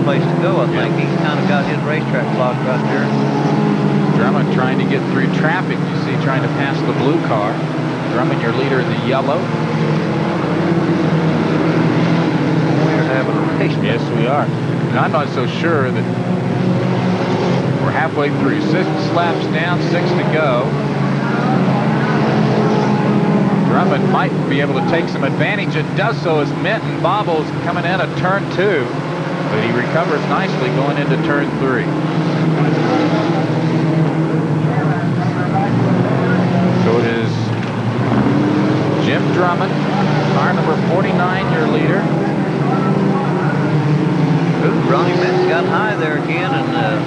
place to go, I think. He's kind of got his racetrack blocked right there. Drummond trying to get through traffic, you see, trying to pass the blue car. Drummond, your leader in the yellow. We're having a race. Yes, we are. And I'm not so sure that we're halfway through. 6 laps down, 6 to go. Drummond might be able to take some advantage. It does so as Minton bobbles coming in at turn 2. But he recovers nicely going into turn 3. So it is Jim Drummond, car number 49, your leader. Ooh, Ronnie Minton got high there again, and the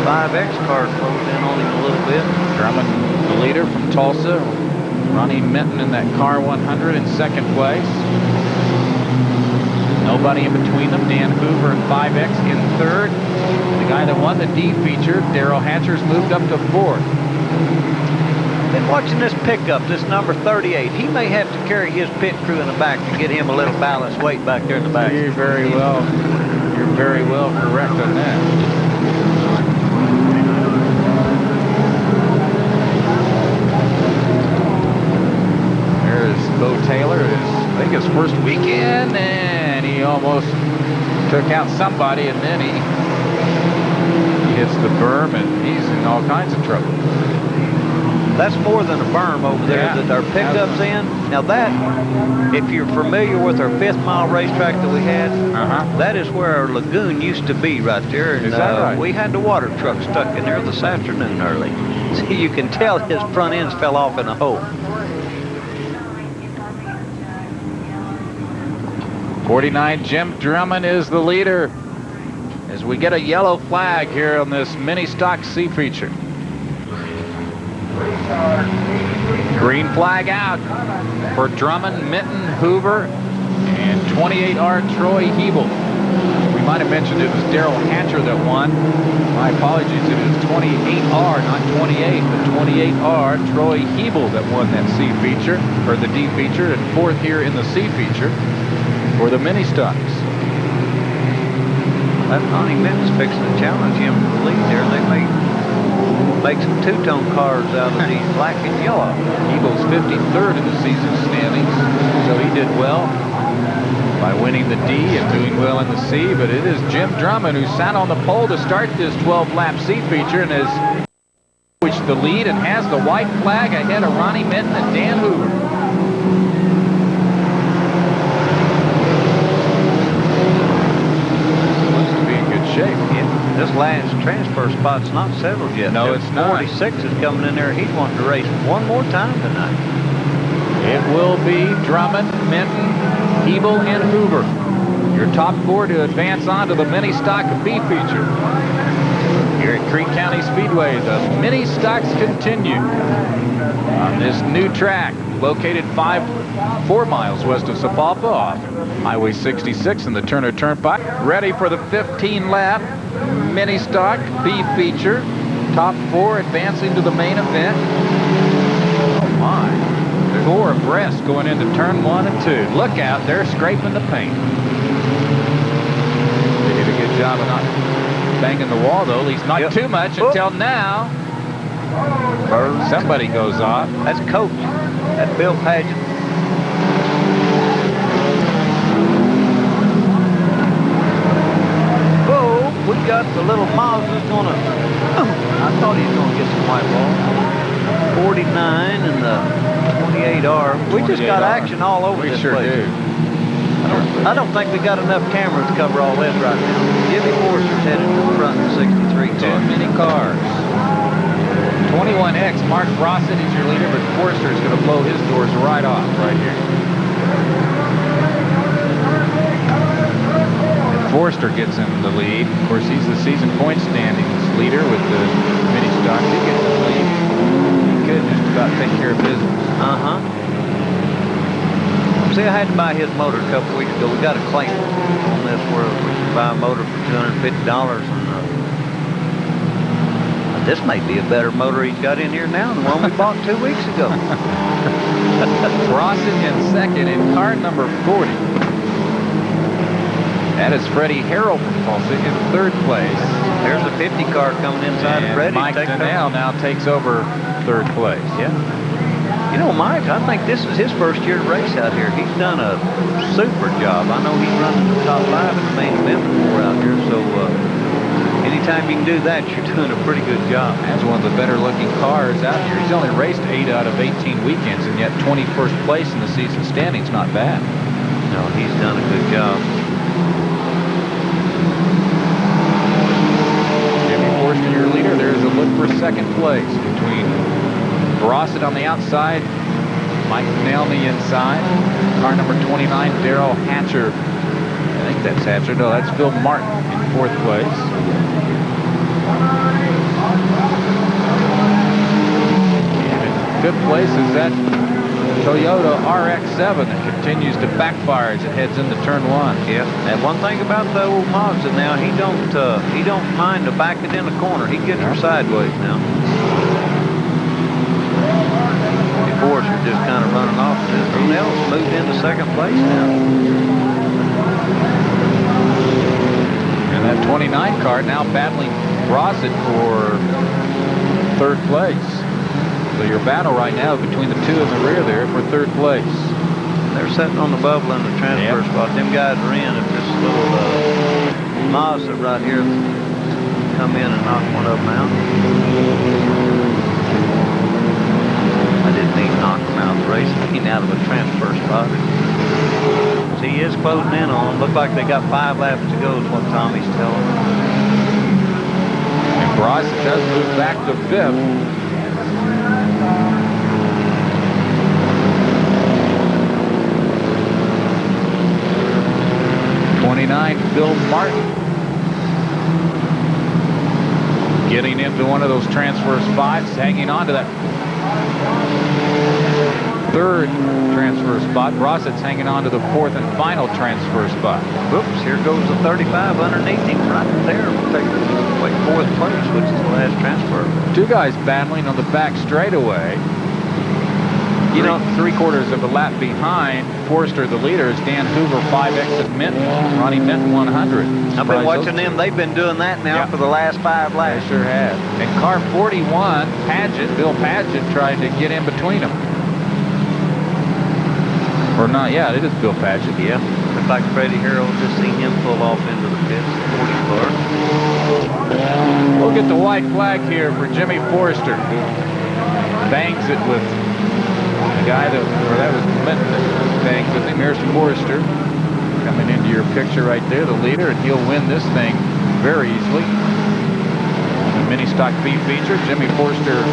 5X car closed in on him a little bit. Drummond, the leader from Tulsa. Ronnie Minton in that car 100 in second place. Nobody in between them. Dan Hoover and 5X in third. The guy that won the D feature, Daryl Hatcher's moved up to fourth. Been watching this pickup, this number 38. He may have to carry his pit crew in the back to get him a little balanced weight back there in the back. You're very well correct on that. There's Bo Taylor. I think his first weekend, and he almost took out somebody, and then he hits the berm, and he's in all kinds of trouble. That's more than a berm over there that our pickup's in. Now that, if you're familiar with our 5th mile racetrack that we had, that is where our lagoon used to be right there. And, is that right? We had the water truck stuck in there this afternoon early. So you can tell his front ends fell off in a hole. 49, Jim Drummond is the leader as we get a yellow flag here on this mini stock C feature. Green flag out for Drummond, Minton, Hoover, and 28R Troy Hebel. We might have mentioned it was Daryl Hatcher that won. My apologies, it is 28R, not 28, but 28R Troy Hebel that won that C feature, or the D feature, and 4th here in the C feature for the mini stocks. That Ronnie Minton's fixing to challenge him for the lead there. They may make some two-tone cars out of these black and yellow. Hebel's 53rd in the season standings, so he did well by winning the D and doing well in the C, but it is Jim Drummond who sat on the pole to start this 12-lap C feature and has reached the lead and has the white flag ahead of Ronnie Minton and Dan Hoover. Looks to be in good shape. Yeah. This last transfer spot's not settled yet. No, it's not. 46 is coming in there. He's wanting to race one more time tonight. It will be Drummond, Minton, Hebel, and Hoover. Your top 4 to advance on to the mini stock B feature. Here at Creek County Speedway, the mini stocks continue on this new track located 4 miles west of Sapulpa off Highway 66 in the Turner Turnpike. Ready for the 15-lap mini stock B feature. Top 4 advancing to the main event. Oh my. 4 abreast going into turn 1 and 2. Look out, they're scraping the paint. They did a good job of not banging the wall, though. At least not too much until now. Somebody goes off. That's Coach. That's Bill Paget. Whoa, we got the little Mazda's gonna. I thought he was gonna get some white ball. 49 and the 28R. We just got action all over this place. We sure do. I don't think we got enough cameras to cover all this right now. Jimmy Forster's headed to the front of the 63 car. Too many cars. 21X, Mark Brossett is your leader, but Forster is going to blow his doors right off right here. And Forster gets in the lead. Of course, he's the season point standings leader with the mini stock. He gets in the lead. He could just about take care of business. See, I had to buy his motor a couple weeks ago. We got a claim on this where we can buy a motor for $250. And this may be a better motor he's got in here now than the one we bought 2 weeks ago. Brossett in second in car number 40. That is Freddie Harrell from Tulsa in 3rd place. There's a 50 car coming inside of Freddie. Mike Donnell now takes over 3rd place. Yeah. You know, Mike, I think this is his first year to race out here. He's done a super job. I know he's running the top 5 in the main event before out here, so anytime you can do that, you're doing a pretty good job. That's one of the better looking cars out here. He's only raced 8 out of 18 weekends, and yet 21st place in the season standing's not bad. No, he's done a good job. Jimmy Forster, your leader. There's a look for 2nd place between Brossett on the outside, Mike Donnell on the inside. Car number 29, Darrell Hatcher. I think that's Hatcher. No, that's Phil Martin in 4th place. And in 5th place is that Toyota RX-7 that continues to backfire as it heads into turn 1. Yeah, and one thing about the old Mazda now, he don't mind to back it in the corner. He gets her sideways now. Forster just kind of running off this. Donnell's moved into 2nd place now. And that 29 car now battling Brossett for 3rd place. So your battle right now between the 2 in the rear there for 3rd place. They're sitting on the bubble in the transfer spot. Them guys are in. If this little Mazda right here come in and knock one of them out. I didn't mean knock him out of the race. I mean out of a transfer spot. So he is closing in on them. Look like they got 5 laps to go is what Tommy's telling me. And Brossett does move back to 5th. Phil Martin getting into one of those transfer spots, hanging on to that 3rd transfer spot. Brossett's hanging on to the 4th and final transfer spot. Whoops, here goes the 35 underneath him right there. We'll take 4th place, which is the last transfer. 2 guys battling on the back straightaway. You know, 3/4 of a lap behind Forster, the leader, is Dan Hoover, 5X at Minton, Ronnie Minton 100. I've been watching them. They've been doing that now for the last 5 laps. They sure have. And car 41, Padgett, Bill Padgett, tried to get in between them. Or not, yeah, it is Bill Padgett. Yeah, looks like Freddie Harrell just seen him pull off into the pits, the 40 car. We'll get the white flag here for Jimmy Forster, who bangs it with the guy that was Minton that bangs with him. Here's Forster coming into your picture right there, the leader, and he'll win this thing very easily. The mini stock B feature, Jimmy Forster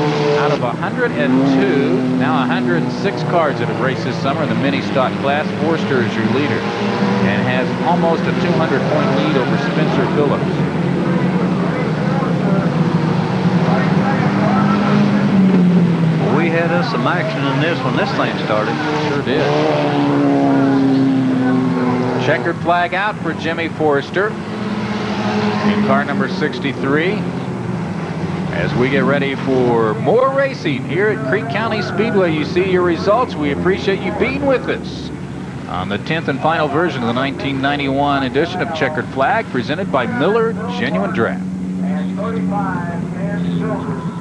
out of 102, now 106 cars that have raced this summer in the mini stock class. Forster is your leader and has almost a 200-point lead over Spencer Phillips. We had us some action in this when this thing started. Sure did. Checkered flag out for Jimmy Forster in car number 63. As we get ready for more racing here at Creek County Speedway, you see your results. We appreciate you being with us on the 10th and final version of the 1991 edition of Checkered Flag, presented by Miller Genuine Draft. And 35, and Silver.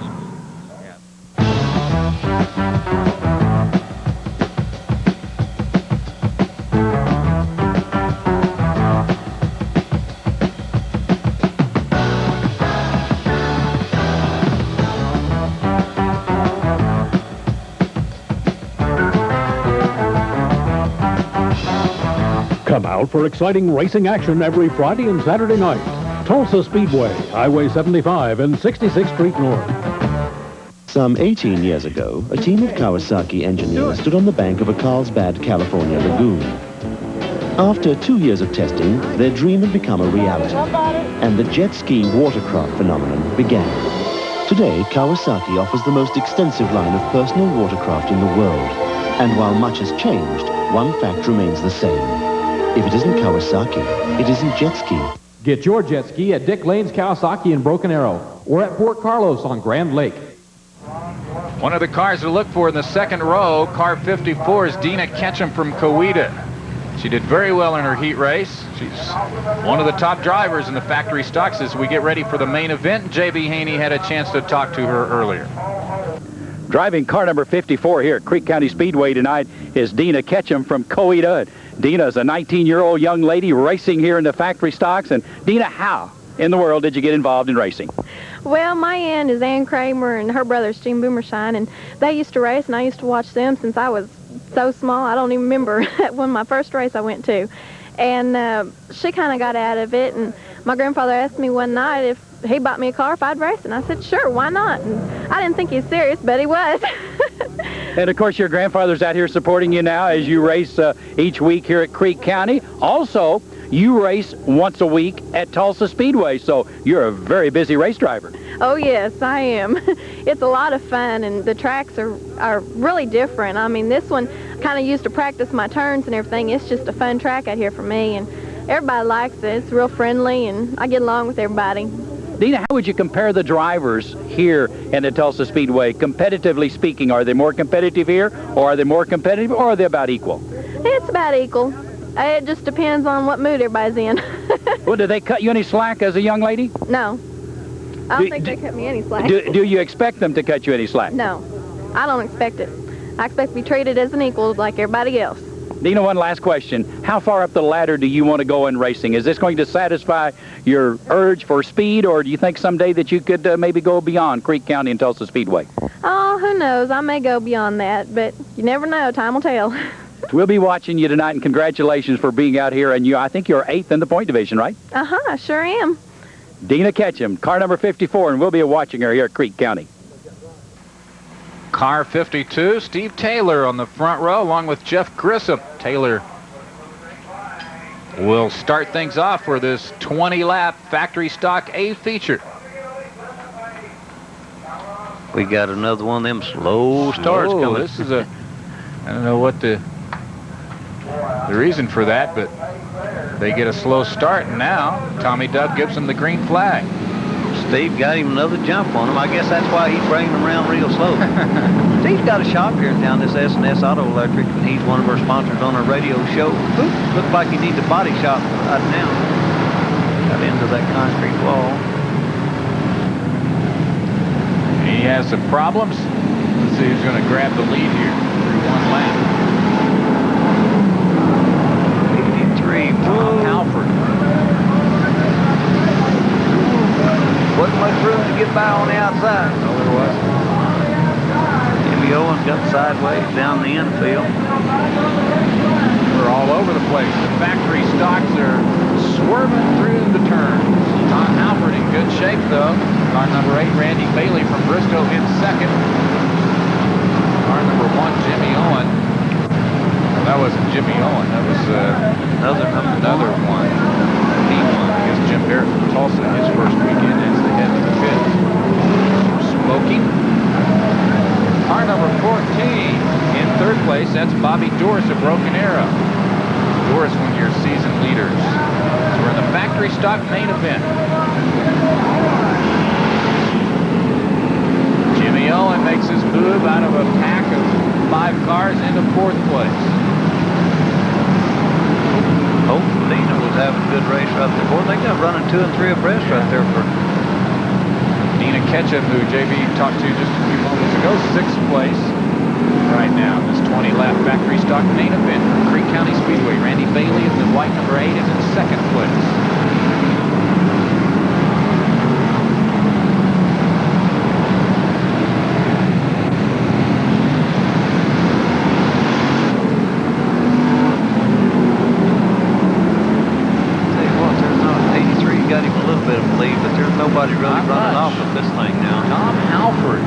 Come out for exciting racing action every Friday and Saturday night. Tulsa Speedway, Highway 75 and 66th Street North. Some 18 years ago, a team of Kawasaki engineers stood on the bank of a Carlsbad, California lagoon. After 2 years of testing, their dream had become a reality, and the jet ski watercraft phenomenon began. Today, Kawasaki offers the most extensive line of personal watercraft in the world. And while much has changed, one fact remains the same. If it isn't Kawasaki, it isn't jet ski. Get your jet ski at Dick Lane's Kawasaki in Broken Arrow or at Fort Carlos on Grand Lake. One of the cars to look for in the second row, car 54, is Dena Ketchum from Coweta. She did very well in her heat race. She's one of the top drivers in the factory stocks as we get ready for the main event. J.B. Haney had a chance to talk to her earlier. Driving car number 54 here at Creek County Speedway tonight is Dena Ketchum from Coweta. Dena is a 19-year-old young lady racing here in the factory stocks. And Dena, how in the world did you get involved in racing? Well, my aunt is Ann Kramer and her brother's Gene Boomershine, and they used to race, and I used to watch them since I was so small. I don't even remember when my first race I went to. And she kind of got out of it, and my grandfather asked me one night if he bought me a car if I'd race, and I said, sure, why not? And I didn't think he was serious, but he was. And, of course, your grandfather's out here supporting you now as you race each week here at Creek County. Also, you race once a week at Tulsa Speedway, so you're a very busy race driver. Oh, yes, I am. It's a lot of fun, and the tracks are really different. I mean, this one kind of used to practice my turns and everything. It's just a fun track out here for me, and everybody likes it. It's real friendly, and I get along with everybody. Dena, how would you compare the drivers here in the Tulsa Speedway? Competitively speaking, are they more competitive here, or are they more competitive, or are they about equal? It's about equal. It just depends on what mood everybody's in. Well, do they cut you any slack as a young lady? No. I don't think they cut me any slack. Do you expect them to cut you any slack? No. I don't expect it. I expect to be treated as an equal like everybody else. Dena, one last question. How far up the ladder do you want to go in racing? Is this going to satisfy your urge for speed, or do you think someday that you could maybe go beyond Creek County and Tulsa Speedway? Oh, who knows? I may go beyond that, but you never know. Time will tell. We'll be watching you tonight, and congratulations for being out here. And I think you're 8th in the point division, right? Uh-huh, sure am. Dena Ketchum, car number 54, and we'll be watching her here at Creek County. Car 52, Steve Taylor on the front row along with Jeff Grissom. Taylor will start things off for this 20-lap factory stock A feature. We got another one of them slow starts coming. This is I don't know what the reason for that, but they get a slow start, and now Tommy Dove gives them the green flag. Steve got him another jump on him. I guess that's why he's bringing them around real slow. Steve's got a shop here in town, this S&S Auto Electric, and he's one of our sponsors on our radio show. Oop, looks like he needs a body shop right now. Got into that concrete wall. He has some problems. Let's see who's going to grab the lead here through one lap. 83. Tom Halford. Wasn't much room to get by on the outside. No, there wasn't. Jimmy Owens got sideways down the infield. We're all over the place. The factory stocks are swerving through the turns. Tom Halford in good shape, though. Car number 8, Randy Bailey from Briscoe in second. Car number 1, Jimmy Owen. Well, that wasn't Jimmy Owen. That was another one. He won against Jim Barrett from Tulsa his first weekend as the head of the pit. Smoking. Car number 14 in third place. That's Bobby Doris of Broken Arrow. Doris, one of your season leaders. So we're in the factory stock main event. Jimmy Owen makes his move out of a pack of 5 cars into 4th place. Oh, Dena was having a good race right there. Boy, they got running 2 and 3 abreast right there for Dena Ketchum, who JB talked to just a few moments ago, 6th place right now. This 20-lap factory stock main event from Creek County Speedway. Randy Bailey of the white number 8 is in 2nd place. Nobody really running off with this thing now. Tom Halford.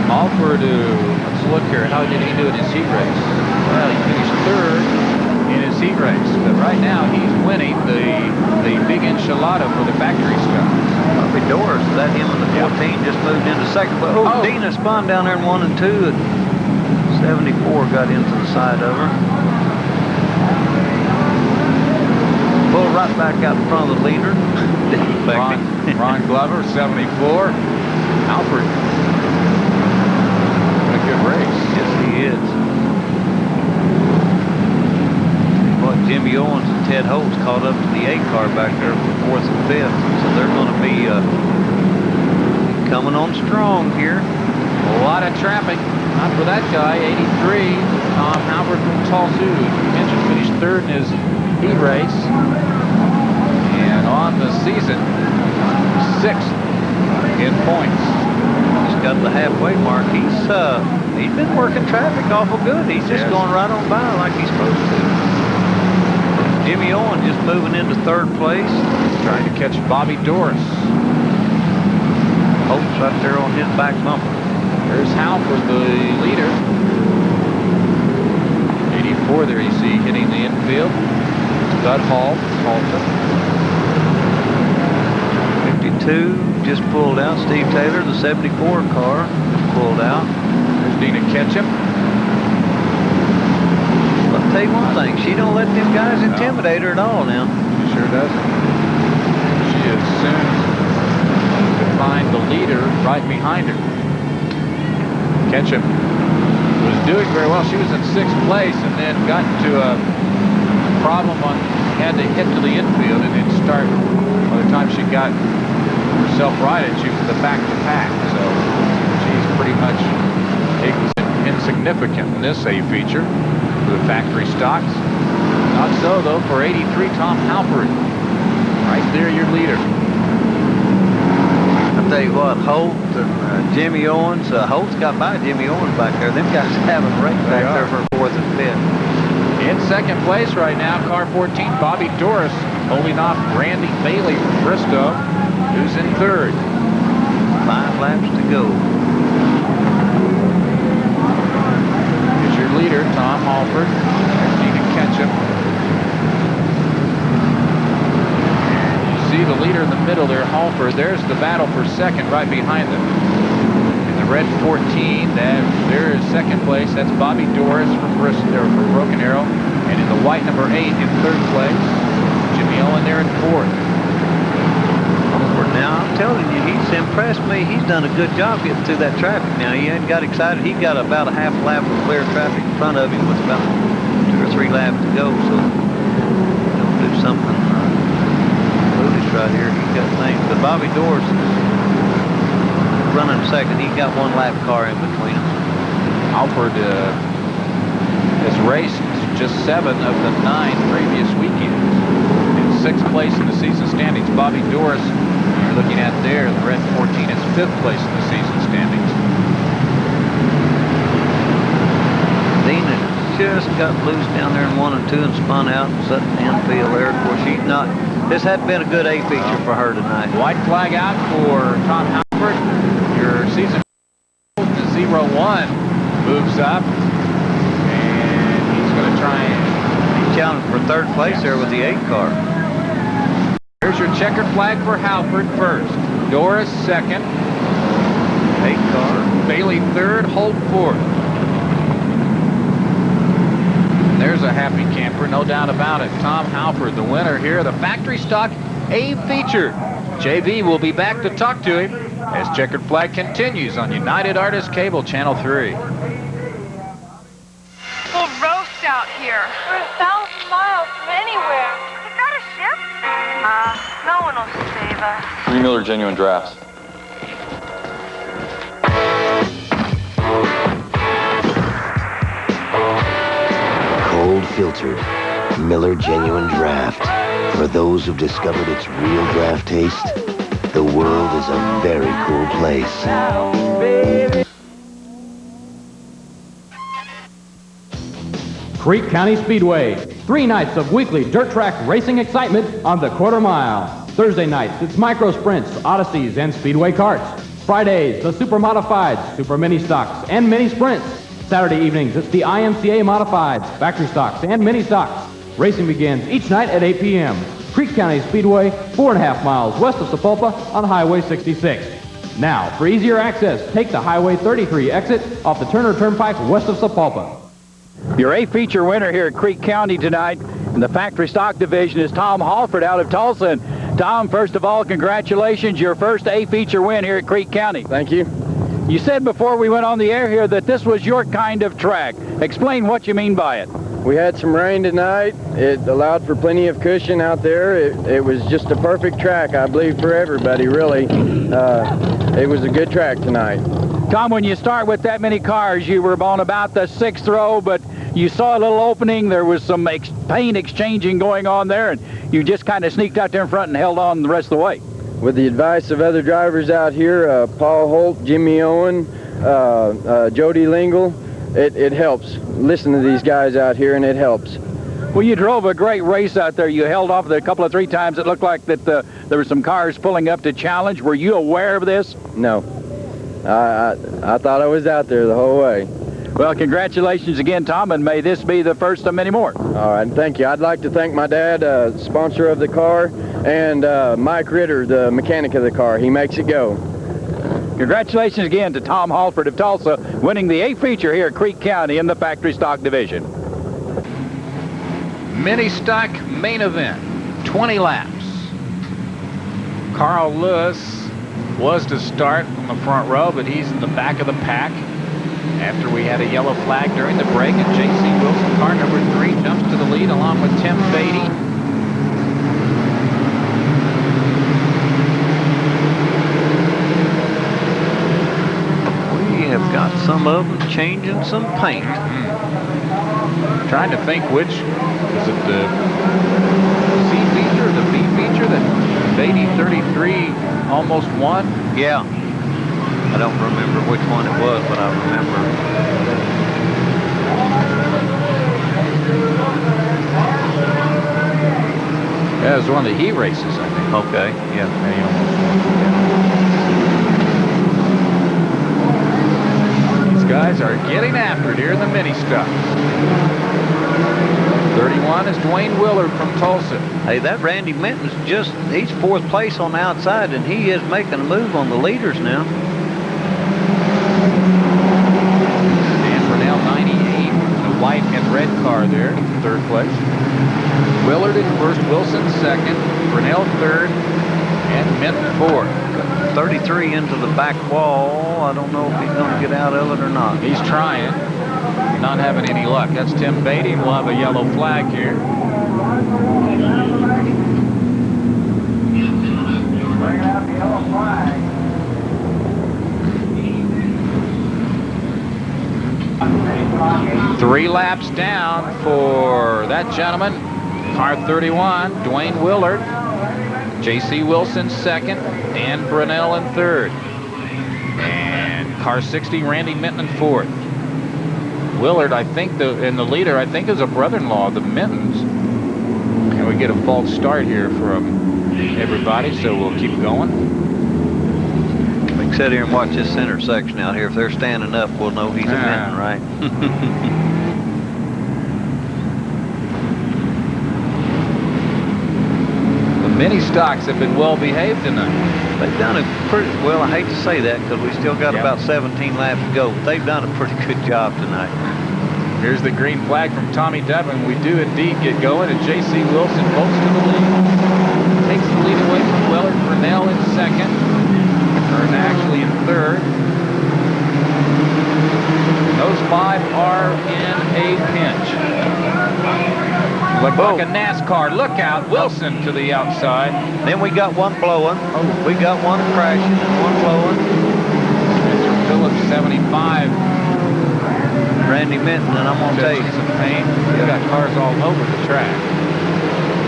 Halford, let's look here. How did he do in his heat race? Well, he finished 3rd in his heat race, but right now he's winning the big enchilada for the factory stuff. Bobby Doris, that him in the 14 just moved into 2nd. But Dena spun down there in 1 and 2, and 74 got into the side of her. Pull right back out in front of the leader. Ron Glover, 74. Alfred. What a good race. Yes, he is. Jimmy Owens and Ted Holtz caught up to the 8 car back there for 4th and 5th. So they're going to be coming on strong here. A lot of traffic. Not for that guy, 83. Tom Halbert from Tulsa, who mentioned finished 3rd in his heat race. And on the season, 6th in points. Just got the halfway mark. He's been working traffic awful good. He's just going right on by like he's supposed to. Jimmy Owen just moving into 3rd place. Trying to catch Bobby Doris. Holt's right there on his back bumper. There's Halford, the leader. 84 there you see hitting the infield. Bud Hall, Halton. 52 just pulled out. Steve Taylor, the 74 car, pulled out. There's Dena Ketchum. I'll tell you one thing, she don't let them guys intimidate her at all now. She sure doesn't. She is soon to find the leader right behind her. Ketchum was doing very well. She was in 6th place and then got into a problem had to hit to the infield and then start. By the time she got herself righted, she was the back-to-pack. So she's pretty much insignificant in this A feature for the factory stocks. Not so, though, for 83, Tom Halpert. Right there, your leader. I'll tell you what, Holt and Jimmy Owens. Holt's got by Jimmy Owens back there. Them guys having a race back there for 4th and 5th. In 2nd place right now, car 14, Bobby Doris, holding off Randy Bailey from Bristow, who's in 3rd. 5 laps to go. Here's your leader, Tom Halford. There's Dena Ketchum. You see the leader in the middle there, Halford. There's the battle for 2nd right behind them. In the red 14, there is 2nd place. That's Bobby Doris from Broken Arrow. And in the white number 8 in 3rd place, Jimmy Owen there in 4th. Now, I'm telling you, he's impressed me. He's done a good job getting through that traffic. Now, he hadn't got excited. He got about a half lap of clear traffic in front of him with about 2 or 3 laps to go. So, don't do something foolish right here. He got things. But Bobby Doris is running 2nd. He got 1 lap car in between them. Alford has raced just 7 of the 9 previous weekends. In 6th place in the season standings. Bobby Doris, you're looking at there, the red 14, is 5th place in the season standings. Dena just got loose down there in 1 and 2 and spun out and set the infield there. Of course, this hadn't been a good A feature for her tonight. White flag out for Tom Halford. Your season 0-1 moves up. He's challenging for 3rd place there with the 8 car. Here's your checkered flag for Halford 1st. Doris 2nd. 8 car. Bailey 3rd. Holt 4th. And there's a happy camper, no doubt about it. Tom Halford, the winner here, the factory stock A feature. JV will be back to talk to him as checkered flag continues on United Artists Cable Channel 3. Out here. We're 1,000 miles from anywhere. Is that a ship? No one will save us. 3 Miller Genuine Drafts. Cold filtered Miller Genuine Draft. For those who've discovered its real draft taste, the world is a very cool place. Creek County Speedway. 3 nights of weekly dirt track racing excitement on the quarter mile. Thursday nights, it's micro sprints, odysseys, and speedway karts. Fridays, the super modifieds, super mini stocks, and mini sprints. Saturday evenings, it's the IMCA Modifieds, factory stocks, and mini stocks. Racing begins each night at 8 p.m. Creek County Speedway, 4.5 miles west of Sapulpa on Highway 66. Now, for easier access, take the Highway 33 exit off the Turner Turnpike west of Sapulpa. Your A feature winner here at Creek County tonight in the factory stock division is Tom Halford out of Tulsa. And Tom, first of all, congratulations, your first A feature win here at Creek County. Thank you. You said before we went on the air here that this was your kind of track. Explain what you mean by it. We had some rain tonight. It allowed for plenty of cushion out there. It was just a perfect track, I believe, for everybody, really. It was a good track tonight. Tom, when you start with that many cars, you were on about the 6th row, but you saw a little opening. There was some paint exchanging going on there, and you just kind of sneaked out there in front and held on the rest of the way. With the advice of other drivers out here, Paul Holt, Jimmy Owen, Jody Lingle, it helps. Listen to these guys out here, and it helps. Well, you drove a great race out there. You held off there a couple of 3 times. It looked like that there were some cars pulling up to challenge. Were you aware of this? No. I thought I was out there the whole way. Well, congratulations again, Tom, and may this be the first of many more. All right, thank you. I'd like to thank my dad, sponsor of the car, and Mike Ritter, the mechanic of the car. He makes it go. Congratulations again to Tom Halford of Tulsa, winning the A feature here at Creek County in the factory stock division. Mini stock main event, 20 laps. Carl Lewis was to start on the front row, but he's in the back of the pack after we had a yellow flag during the break, and J.C. Wilson, car number 3, jumps to the lead along with Tim Beatty. We have got some of them changing some paint. Trying to think which, is it the C feature or the B feature that Beatty 33 almost won? Yeah. I don't remember which one it was, but I remember. Yeah, it was one of the heat races, I think. Okay, yeah. And he almost won. These guys are getting after it here in the mini stuff. 31 is Dwayne Willard from Tulsa. Hey, that Randy Minton's he's 4th place on the outside, and he is making a move on the leaders now. The white and red car there, 3rd place. Willard in 1st, Wilson 2nd, Brunel 3rd, and Minton 4th. 33 into the back wall. I don't know if he's going to get out of it or not. He's trying. Not having any luck. That's Tim Beatty. We'll have a yellow flag here. Bring out the yellow flag. 3 laps down for that gentleman. Car 31, Dwayne Willard. J.C. Wilson 2nd, Dan Brunel in 3rd. And car 60, Randy Minton in 4th. Willard, I think, and the leader, I think, is a brother-in-law of the Mintons. And we get a false start here from everybody, so we'll keep going. We can sit here and watch this center section out here. If they're standing up, we'll know he's a Minton, right? The mini stocks have been well behaved tonight. They've done a pretty, well, I hate to say that because we still got about 17 laps to go, but they've done a pretty good job tonight. Here's the green flag from Tommy Devlin. We do indeed get going, and J.C. Wilson bolts to the lead. Takes the lead away from Willard. Brunel in 2nd. Or actually in 3rd. Those 5 are in a pinch. Like a NASCAR. Look out. Wilson to the outside. Then we got one blowing. We got one crashing and one blowing. Mr. Phillips 75. Randy Minton, and I'm going to tell you. Some paint. We've got cars all over the track.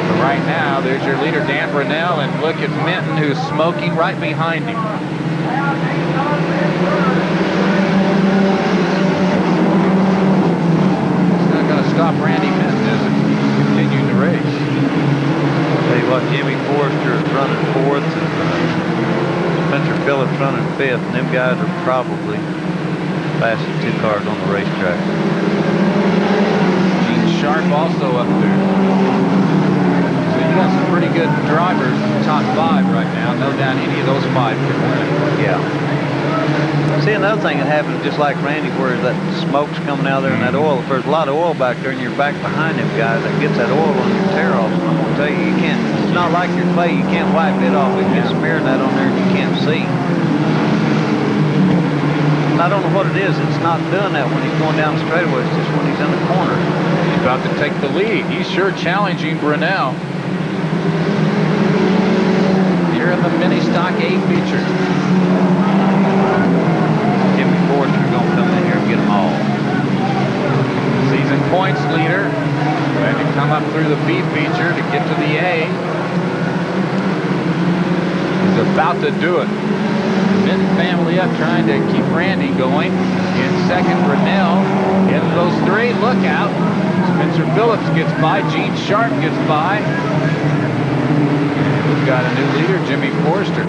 But right now, there's your leader, Dan Brunel, and look at Minton, who's smoking right behind him. It's not going to stop Randy Minton, is it? Continue the race. I'll tell you what, Jimmy Forrester is running 4th, and Spencer Phillips running 5th, and them guys are probably fastest 2 cars on the racetrack. Gene Sharp also up there. So you got some pretty good drivers in the top 5 right now. No doubt any of those 5 can win. Yeah. See, another thing that happens, just like Randy, where that smoke's coming out there and that oil, if there's a lot of oil back there and you're back behind them guys, that gets that oil on your tear-offs. And I'm going to tell you, you can't, it's not like your clay, you can't wipe it off. It gets smearing that on there and you can't see. I don't know what it is. It's not doing that when he's going down the straightaway. It's just when he's in the corner. He's about to take the lead. He's sure challenging Brunel. Here in the mini stock A feature. Jimmy Forrester's going to come in here and get them all. Season points leader. Ready to come up through the B feature to get to the A. He's about to do it. Minton family up trying to keep Randy going. In second, Brunel. In those three, look out. Spencer Phillips gets by. Gene Sharp gets by. We've got a new leader, Jimmy Forrester.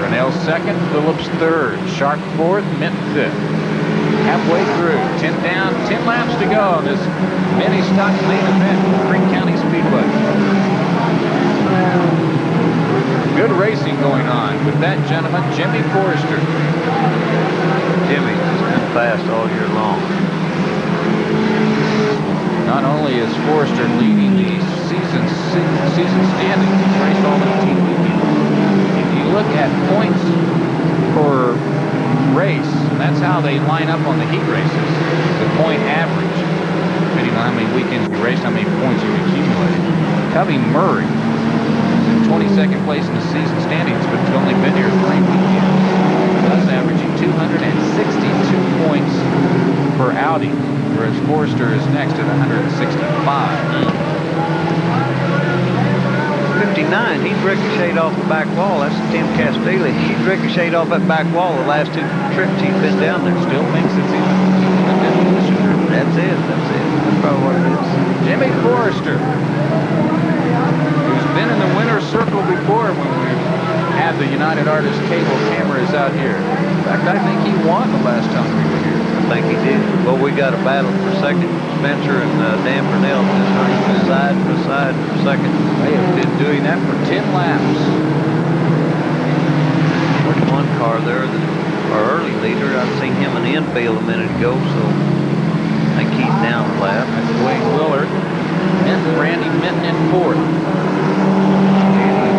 Brunel second, Phillips third. Sharp fourth, Minton fifth. Halfway through, 10 down, 10 laps to go on this mini stock main event at Creek County Speedway. Good racing going on with that gentleman, Jimmy Forrester. Jimmy's just been fast all year long. Not only is Forrester leading the season standings, he's raced all 18 weekends. If you look at points per race, and that's how they line up on the heat races, the point average, depending on how many weekends you raced, how many points you've accumulated. Cubby Murray is in 22nd place in the season standings, but he's only been here 3 weekends. That's averaging 262 points per outing, whereas Forrester is next at 165. 59, he's ricocheted off the back wall. That's Tim Castillo. He's ricocheted off that back wall the last 2 trips he's been down there. Still thinks it's in the demolition group. That's it. That's probably what it is. Jimmy Forrester, who's been in the winner's circle before when we had the United Artists cable cameras out here. In fact, I think he won the last time we were here. I think he did. Well, we got a battle for second. Spencer and Dan Brunel just side for side for second. They have been doing that for 10 laps. There's one car there, our early leader. I've seen him in the infield a minute ago, so I think he's down a lap. That's Dwayne Willard. And Randy Minton in fourth.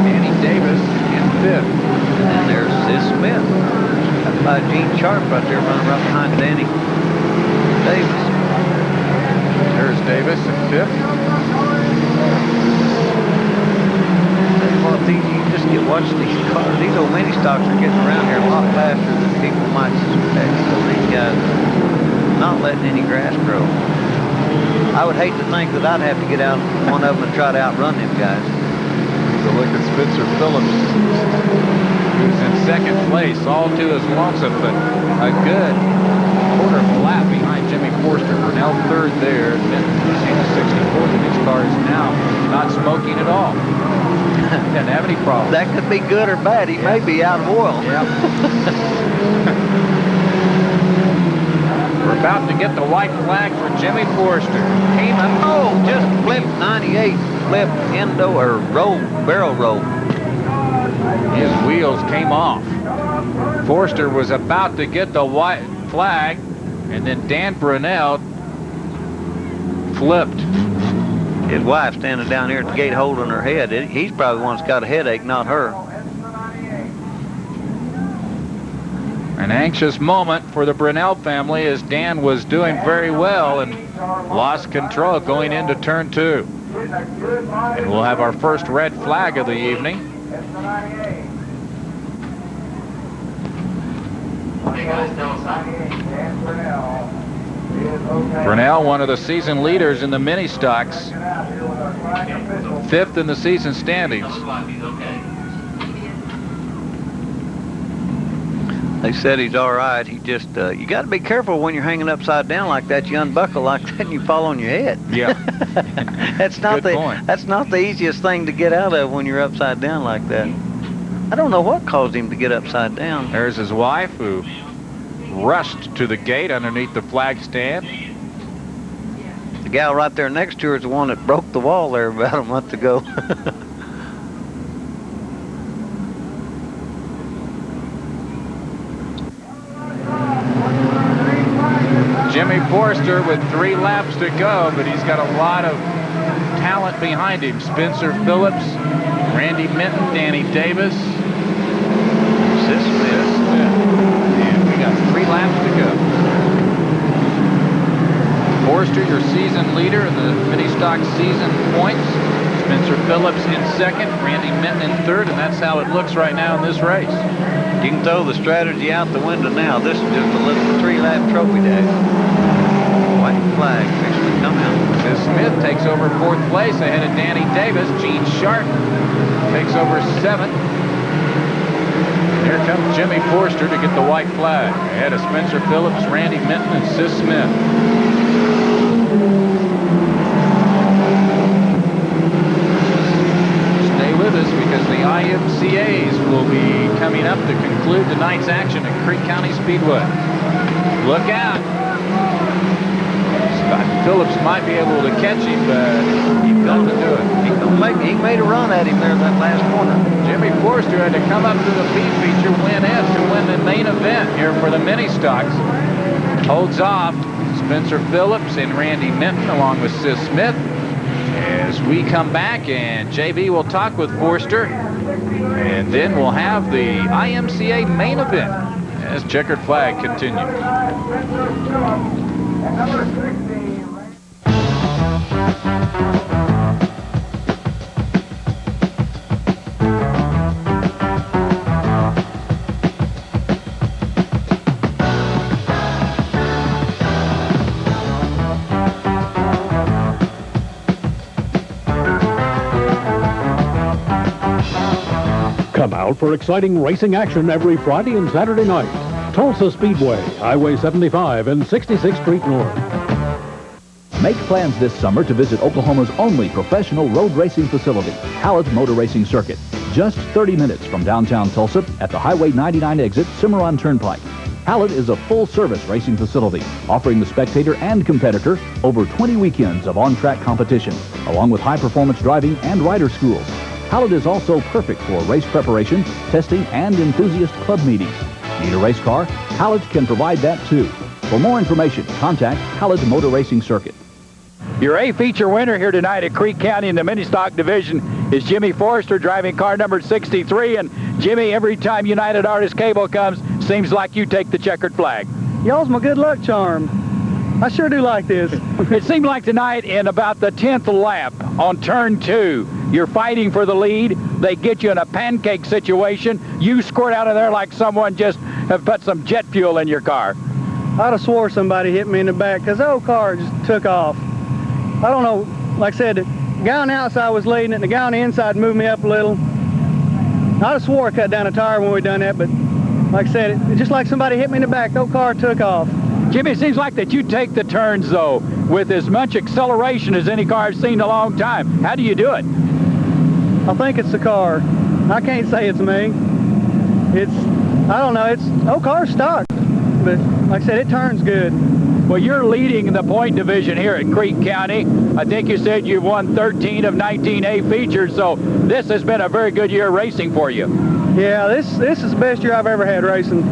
Danny Davis in fifth. And there's Sis Smith. That's by Gene Sharp right there, running right behind Danny Davis. There's Davis in fifth. Well, you just get watching these cars. These old mini stocks are getting around here a lot faster than people might suspect. So these guys are not letting any grass grow. I would hate to think that I'd have to get out one of them and try to outrun them guys. So look at Spencer Phillips, who's in second place, all to his lonesome, but a good quarter of a lap behind Jimmy Forrester. Brunel third there, Minton using the 64th, and his car is now not smoking at all. Didn't have any problems. That could be good or bad. He may be out of oil. Yep. We're about to get the white flag for Jimmy Forrester. Came up, just flipped 98, flipped endo or roll, barrel roll. His wheels came off. Forrester was about to get the white flag, and then Dan Brunel flipped. His wife standing down here at the gate holding her head. He's probably the one that's got a headache, not her. An anxious moment for the Brunel family as Dan was doing very well and lost control going into turn 2. And we'll have our first red flag of the evening. Brunel, one of the season leaders in the mini stocks, 5th in the season standings. They said he's all right. He just, you got to be careful when you're hanging upside down like that. You unbuckle like that and you fall on your head. Yeah. That's not that's not the easiest thing to get out of when you're upside down like that. I don't know what caused him to get upside down. There's his wife who rushed to the gate underneath the flag stand. The gal right there next to her is the one that broke the wall there about a month ago. Jimmy Forrester with 3 laps to go, but he's got a lot of talent behind him. Spencer Phillips, Randy Minton, Danny Davis, Sis Smith. And we got 3 laps to go. Forster, your season leader in the mini stock season points. Spencer Phillips in second, Randy Minton in third, and that's how it looks right now in this race. You can throw the strategy out the window now. This is just a little 3-lap trophy day. White flag officially come out. Sis Smith takes over fourth place ahead of Danny Davis. Gene Sharp takes over seventh. Here comes Jimmy Forster to get the white flag ahead of Spencer Phillips, Randy Minton, and Sis Smith. With us because the IMCAs will be coming up to conclude tonight's action at Creek County Speedway. Look out. Scott Phillips might be able to catch him, but he failed to do it. He made a run at him there in that last corner. Jimmy Forster had to come up to the B feature win it to win the main event here for the mini stocks. Holds off Spencer Phillips and Randy Minton along with Sis Smith. As we come back, and JB will talk with Forster, and then we'll have the IMCA main event as Checkered Flag continues. Come out for exciting racing action every Friday and Saturday night. Tulsa Speedway, Highway 75 and 66th Street North. Make plans this summer to visit Oklahoma's only professional road racing facility, Hallett's Motor Racing Circuit. Just 30 minutes from downtown Tulsa at the Highway 99 exit, Cimarron Turnpike. Hallett is a full-service racing facility, offering the spectator and competitor over 20 weekends of on-track competition, along with high-performance driving and rider schools. Hallett is also perfect for race preparation, testing, and enthusiast club meetings. Need a race car? Hallett can provide that too. For more information, contact Hallett's Motor Racing Circuit. Your A feature winner here tonight at Creek County in the mini stock division is Jimmy Forster, driving car number 63. And Jimmy, every time United Artists Cable comes, seems like you take the checkered flag. Y'all's my good luck charm. I sure do like this. It seemed like tonight in about the 10th lap on turn 2, you're fighting for the lead. They get you in a pancake situation. You squirt out of there like someone just have put some jet fuel in your car. I'd have swore somebody hit me in the back because the old car just took off. I don't know, like I said, the guy on the outside was leading it, and the guy on the inside moved me up a little. I'd have swore I cut down a tire when we done that, but like I said, it's just like somebody hit me in the back. The old car took off. Jimmy, it seems like that you take the turns, though, with as much acceleration as any car I've seen in a long time. How do you do it? I think it's the car. I can't say it's me. I don't know, old car's stock. But like I said, it turns good. Well, you're leading the point division here at Creek County. I think you said you've won 13 of 19 A features, so this has been a very good year racing for you. Yeah, this is the best year I've ever had racing.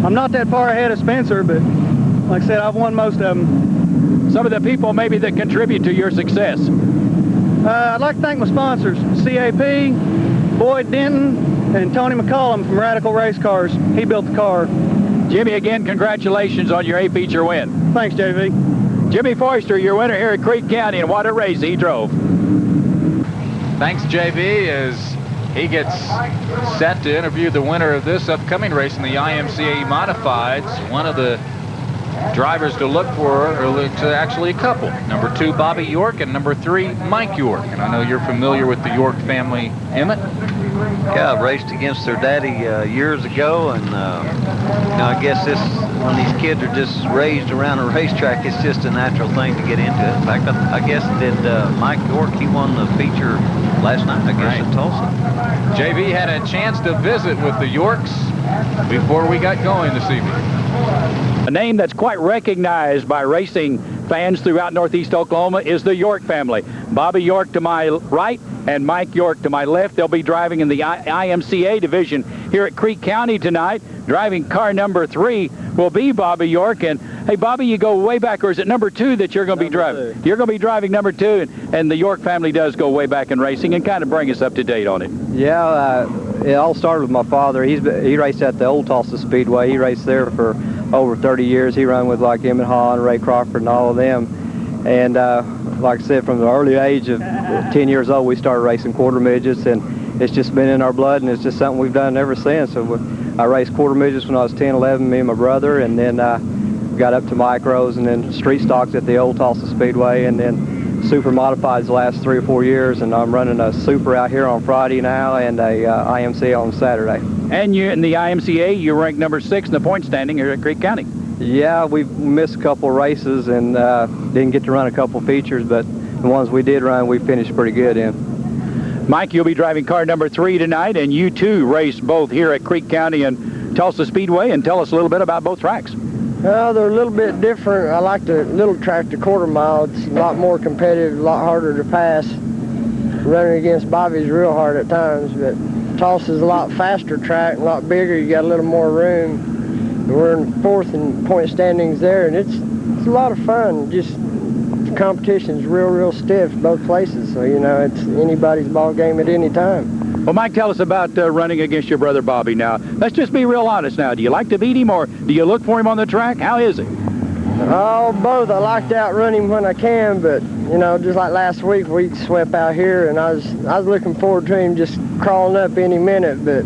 I'm not that far ahead of Spencer, but like I said, I've won most of them. Some of the people maybe that contribute to your success. I'd like to thank my sponsors, CAP, Boyd Denton, and Tony McCollum from Radical Race Cars. He built the car. Jimmy, again, congratulations on your A feature win. Thanks, JV. Jimmy Forster, your winner here at Creek County, and what a race he drove. Thanks, JV, as he gets set to interview the winner of this upcoming race in the IMCA Modifieds. One of the drivers to look for are actually a couple. Number 2, Bobby York, and number 3, Mike York. And I know you're familiar with the York family, Emmett. Yeah, I raced against their daddy years ago, and I guess when these kids are just raised around a racetrack, it's just a natural thing to get into it. In fact, I guess Mike York, he won the feature last night, I guess, in Tulsa. JV had a chance to visit with the Yorks before we got going this evening. A name that's quite recognized by racing fans throughout Northeast Oklahoma is the York family. Bobby York to my right and Mike York to my left. They'll be driving in the IMCA division here at Creek County tonight. Driving car number 3 will be Bobby York. And hey, Bobby, you go way back, or is it number 2 that you're going to be driving? You're going to be driving number 2, and the York family does go way back in racing, and kind of bring us up to date on it. Yeah, it all started with my father. He raced at the old Tulsa Speedway. He raced there for over 30 years. He run with like Emmett Hall and Ray Crawford and all of them. And like I said, from the early age of 10 years old, we started racing quarter midgets, and it's just been in our blood, and it's just something we've done ever since. So I raced quarter midgets when I was 10, 11, me and my brother, and then got up to micros and then street stocks at the old Tulsa Speedway, and then super modifieds the last 3 or 4 years, and I'm running a super out here on Friday now and a IMCA on Saturday. And you in the IMCA, you ranked number 6 in the point standing here at Creek County. Yeah, we've missed a couple races and didn't get to run a couple features, but the ones we did run, we finished pretty good in. Mike, you'll be driving car number 3 tonight, and you too raced both here at Creek County and Tulsa Speedway, and tell us a little bit about both tracks. Well, they're a little bit different. I like the little track, the quarter mile. It's a lot more competitive, a lot harder to pass. Running against Bobby's real hard at times, but Tulsa's a lot faster track, a lot bigger. You got a little more room. We're in 4th in point standings there, and it's a lot of fun. Just the competition's real stiff both places, so you know it's anybody's ball game at any time. Well, Mike, tell us about running against your brother Bobby now. Let's just be real honest now. Do you like to beat him, or do you look for him on the track? How is he? Oh, both. I like to outrun him when I can, but you know, just like last week, we swept out here, and I was looking forward to him just crawling up any minute, but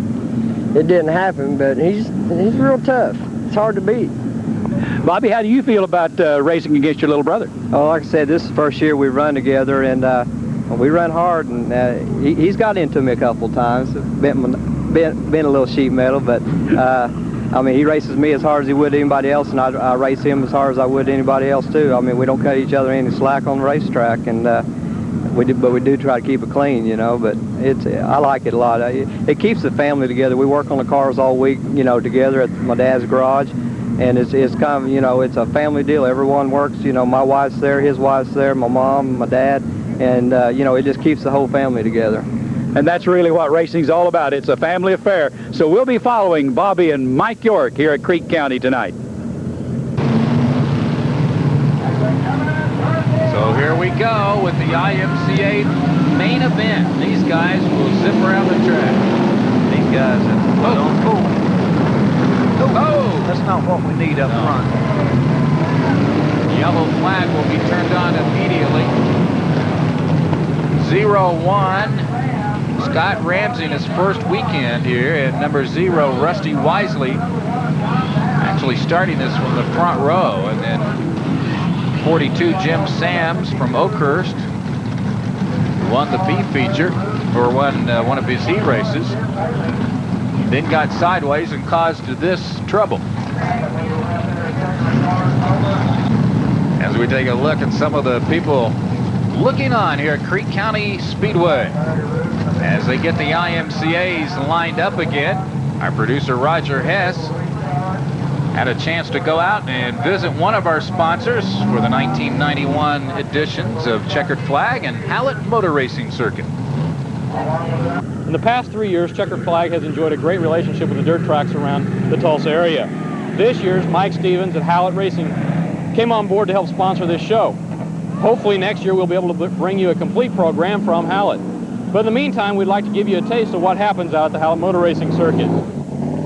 it didn't happen. But he's real tough. It's hard to beat. Bobby, how do you feel about racing against your little brother? Oh, like I said, this is the first year we've run together, and we run hard, and he's got into me a couple times, been a little sheet metal, but I mean, he races me as hard as he would anybody else, and I race him as hard as I would anybody else too. I mean, we don't cut each other any slack on the racetrack, and we do try to keep it clean, you know. But I like it a lot. It keeps the family together. We work on the cars all week, you know, together at my dad's garage, and it's kind of, you know, it's a family deal. Everyone works, you know. My wife's there, his wife's there, my mom, my dad, and you know, it just keeps the whole family together. And that's really what racing's all about. It's a family affair. So we'll be following Bobby and Mike York here at Creek County tonight. So here we go with the IMCA main event. These guys will zip around the track. These guys have put on full. Oh, that's not what we need up front. Yellow flag will be turned on immediately. 0-1. Scott Ramsey in his first weekend here, and number 0, Rusty Wisely, actually starting this from the front row. And then 42, Jim Sams from Oakhurst, who won the B feature, or won one of his heat races, then got sideways and caused this trouble. As we take a look at some of the people looking on here at Creek County Speedway, as they get the IMCAs lined up again, our producer Roger Hess had a chance to go out and visit one of our sponsors for the 1991 editions of Checkered Flag and Hallett Motor Racing Circuit. In the past 3 years, Checkered Flag has enjoyed a great relationship with the dirt tracks around the Tulsa area. This year's Mike Stevens at Hallett Racing came on board to help sponsor this show. Hopefully next year we'll be able to bring you a complete program from Hallett. But in the meantime, we'd like to give you a taste of what happens out at the Hallett Motor Racing Circuit.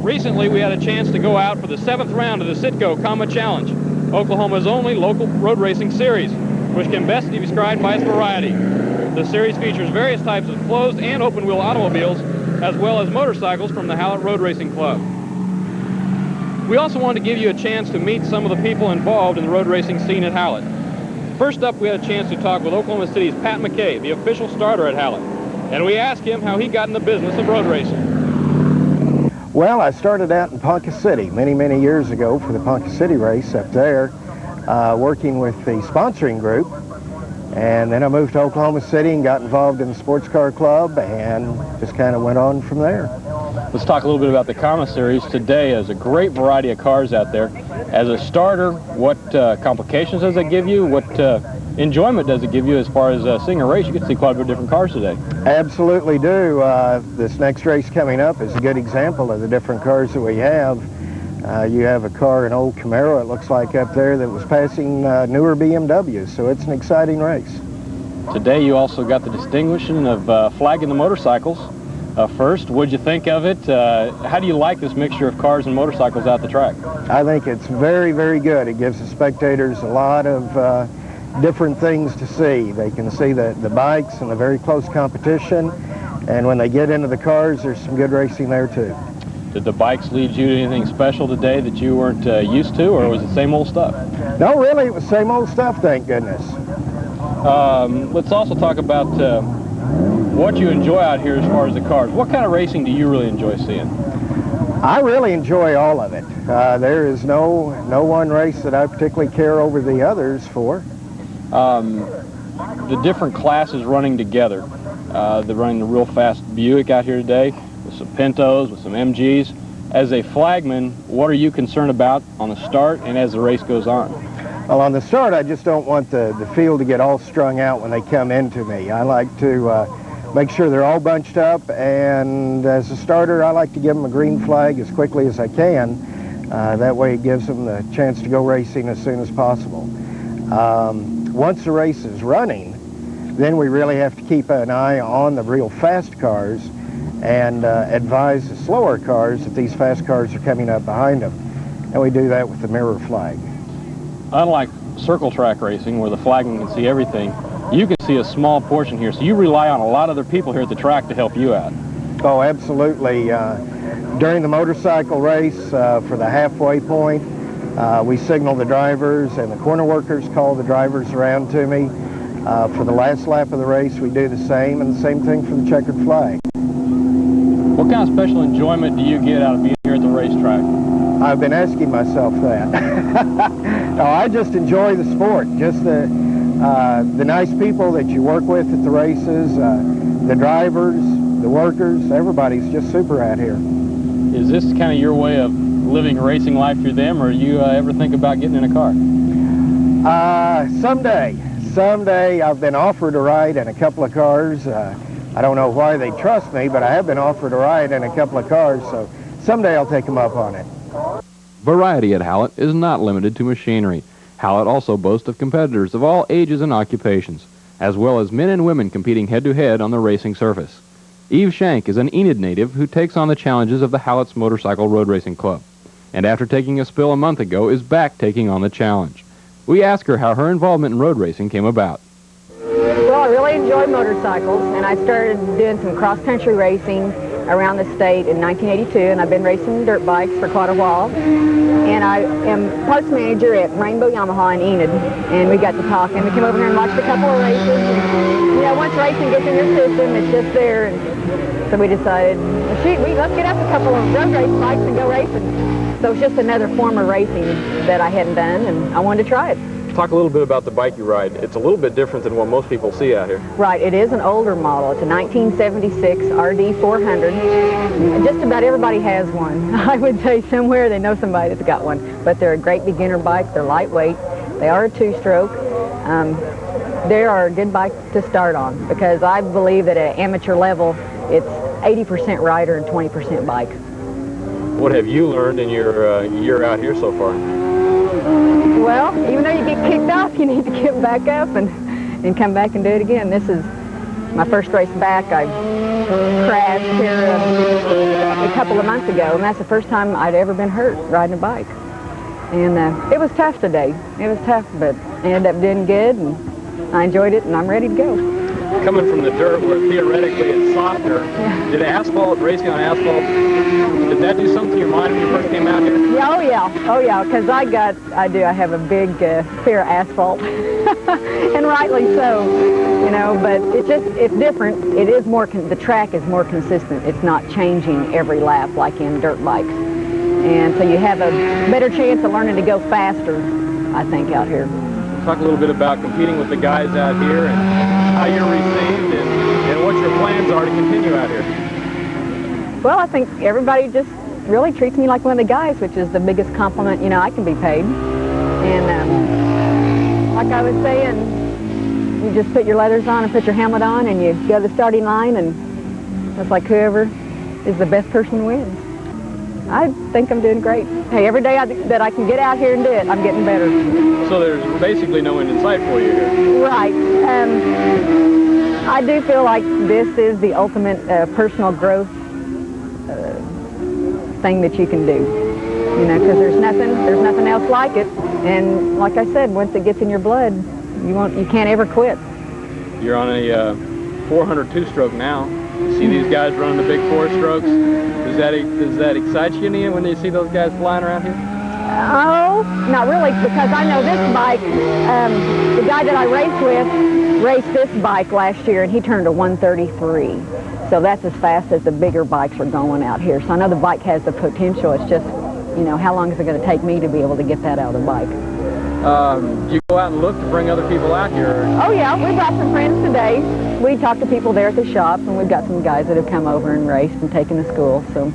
Recently, we had a chance to go out for the 7th round of the Citgo Comma Challenge, Oklahoma's only local road racing series, which can best be described by its variety. The series features various types of closed and open-wheel automobiles, as well as motorcycles from the Hallett Road Racing Club. We also wanted to give you a chance to meet some of the people involved in the road racing scene at Hallett. First up, we had a chance to talk with Oklahoma City's Pat McKay, the official starter at Hallett. And we asked him how he got in the business of road racing. Well, I started out in Ponca City many years ago for the Ponca City race up there, working with the sponsoring group. And then I moved to Oklahoma City and got involved in the sports car club and just kind of went on from there. Let's talk a little bit about the Comma Series today. There's a great variety of cars out there. As a starter, what complications does it give you? What enjoyment does it give you as far as seeing a race? You can see quite a bit of different cars today. Absolutely do. This next race coming up is a good example of the different cars that we have. You have a car, an old Camaro, it looks like up there, that was passing newer BMWs, so it's an exciting race. Today you also got the distinction of flagging the motorcycles. first. What'd you think of it? How do you like this mixture of cars and motorcycles out the track? I think it's very, very good. It gives the spectators a lot of different things to see. They can see the bikes and the very close competition, and when they get into the cars, there's some good racing there too. Did the bikes lead you to anything special today that you weren't used to, or was it same old stuff? No, really, it was same old stuff, thank goodness. Let's also talk about what you enjoy out here as far as the cars. What kind of racing do you really enjoy seeing? I really enjoy all of it. There is no one race that I particularly care over the others for. The different classes running together. They're running the real fast Buick out here today, with some Pintos, with some MGs. As a flagman, what are you concerned about on the start and as the race goes on? Well, on the start, I just don't want the field to get all strung out when they come into me. I like to make sure they're all bunched up, and as a starter, I like to give them a green flag as quickly as I can. That way it gives them the chance to go racing as soon as possible. Once the race is running, then we really have to keep an eye on the real fast cars and advise the slower cars that these fast cars are coming up behind them. And we do that with the mirror flag. Unlike circle track racing, where the flagman can see everything, you can see a small portion here, so you rely on a lot of other people here at the track to help you out. Oh, absolutely. During the motorcycle race, for the halfway point, we signal the drivers, and the corner workers call the drivers around to me. For the last lap of the race, we do the same, and the same thing for the checkered flag. What kind of special enjoyment do you get out of being here at the racetrack? I've been asking myself that. No, I just enjoy the sport. Just the nice people that you work with at the races, the drivers, the workers, everybody's just super out here. Is this kind of your way of living a racing life through them, or you ever think about getting in a car? Someday I've been offered a ride in a couple of cars. I don't know why they trust me, but I have been offered a ride in a couple of cars, so someday I'll take them up on it. Variety at Hallett is not limited to machinery. Hallett also boasts of competitors of all ages and occupations, as well as men and women competing head-to-head on the racing surface. Eve Shank is an Enid native who takes on the challenges of the Hallett's Motorcycle Road Racing Club, and after taking a spill a month ago is back taking on the challenge. We ask her how her involvement in road racing came about. Well, I really enjoy motorcycles, and I started doing some cross-country racing around the state in 1982, and I've been racing dirt bikes for quite a while. And I am post manager at Rainbow Yamaha in Enid, and we got to talking. We came over here and watched a couple of races. And, you know, once racing gets in your system, it's just there. And so we decided, well, shoot, let's get up a couple of road race bikes and go racing. So it's just another form of racing that I hadn't done, and I wanted to try it. Talk a little bit about the bike you ride. It's a little bit different than what most people see out here. Right, it is an older model. It's a 1976 RD 400. Just about everybody has one. I would say somewhere they know somebody that's got one. But they're a great beginner bike. They're lightweight. They are a two-stroke. They are a good bike to start on because I believe that at amateur level, it's 80% rider and 20% bike. What have you learned in your year out here so far? Well, even though you get kicked off, you need to get back up and come back and do it again. This is my first race back. I crashed here a couple of months ago, and that's the first time I'd ever been hurt riding a bike. And it was tough today. It was tough, but I ended up doing good, and I enjoyed it, and I'm ready to go. Coming from the dirt where theoretically it's softer, yeah. Did racing on asphalt, did that do something to your mind when you first came out here? Yeah, oh yeah, because I have a big fear of asphalt, and rightly so, you know, but it's different. It is more, the track is more consistent. It's not changing every lap like in dirt bikes. And so you have a better chance of learning to go faster, I think, out here. Talk a little bit about competing with the guys out here and how you're received and what your plans are to continue out here. Well, I think everybody just really treats me like one of the guys, which is the biggest compliment, you know, I can be paid. And like I was saying, you just put your leathers on and put your helmet on and you go to the starting line, and it's like whoever is the best person wins. I think I'm doing great. Hey, every day that I can get out here and do it, I'm getting better. So there's basically no end in sight for you here. Right. I do feel like this is the ultimate personal growth thing that you can do. You know, because there's nothing else like it. And like I said, once it gets in your blood, you can't ever quit. You're on a 400 two-stroke now. You see these guys running the big 4-strokes. Does that excite you any when you see those guys flying around here? Oh, not really, because I know this bike, the guy that I race with raced this bike last year, and he turned a 133. So that's as fast as the bigger bikes are going out here. So I know the bike has the potential. It's just, you know, how long is it going to take me to be able to get that out of the bike? Do you go out and look to bring other people out here? Oh, yeah, we brought some friends today. We talked to people there at the shop, and we've got some guys that have come over and raced and taken to school. So,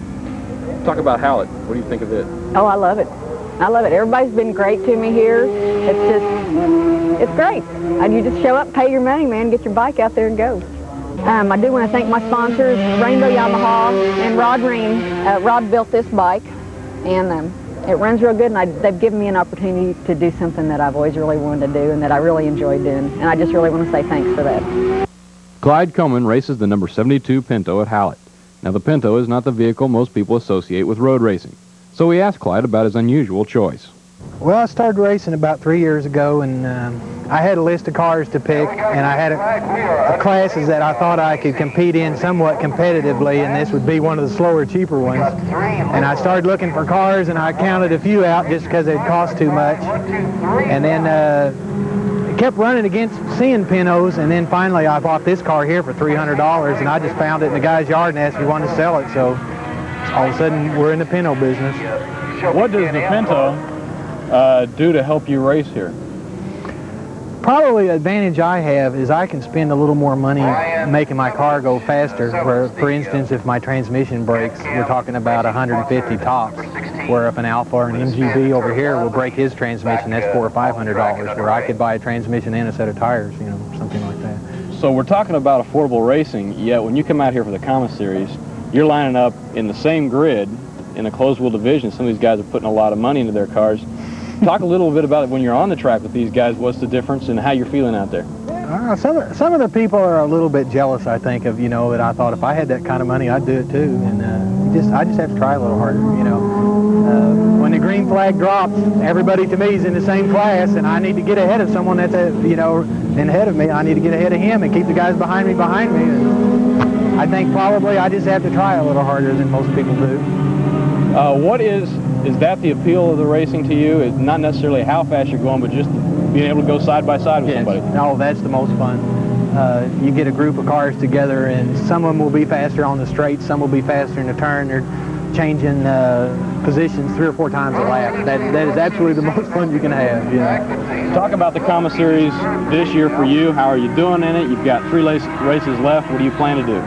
talk about Hallett. What do you think of it? Oh, I love it. I love it. Everybody's been great to me here. It's great. You just show up, pay your money, man, get your bike out there and go. I do want to thank my sponsors, Rainbow Yamaha and Rod Ream. Rod built this bike, and it runs real good, and they've given me an opportunity to do something that I've always really wanted to do and that I really enjoy doing, and I just really want to say thanks for that. Clyde Coman races the number 72 Pinto at Hallett. Now, the Pinto is not the vehicle most people associate with road racing, so we asked Clyde about his unusual choice. Well, I started racing about 3 years ago, and I had a list of cars to pick, and I had classes that I thought I could compete in somewhat competitively, and this would be one of the slower, cheaper ones. And I started looking for cars, and I counted a few out just because they'd cost too much. And then kept running against seeing Pintos, and then finally I bought this car here for $300, and I just found it in the guy's yard and asked if he wanted to sell it, so all of a sudden we're in the Pinto business. What does the Pinto do to help you race here? Probably the advantage I have is I can spend a little more money making my car go faster. For instance, if my transmission breaks, we're talking about 150 tops, where if an Alpha or an MGB over here will break his transmission, that's $400 or $500, where I could buy a transmission and a set of tires, you know, something like that. So we're talking about affordable racing, yet when you come out here for the Common Series, you're lining up in the same grid in a closed-wheel division. Some of these guys are putting a lot of money into their cars. Talk a little bit about it when you're on the track with these guys. What's the difference and how you're feeling out there? Some of the people are a little bit jealous, I think, of, you know, that I thought if I had that kind of money, I'd do it too. And I just have to try a little harder, you know. When the green flag drops, everybody to me is in the same class, and I need to get ahead of someone that's, you know, ahead of me. I need to get ahead of him and keep the guys behind me. And I think probably I just have to try a little harder than most people do. What is that the appeal of the racing to you? It's not necessarily how fast you're going, but just being able to go side by side with somebody. No, that's the most fun. You get a group of cars together, and some of them will be faster on the straight, some will be faster in the turn. They're changing positions 3 or 4 times a lap. That is absolutely the most fun you can have. You know. Talk about the Common Series this year for you. How are you doing in it? You've got 3 races left. What do you plan to do?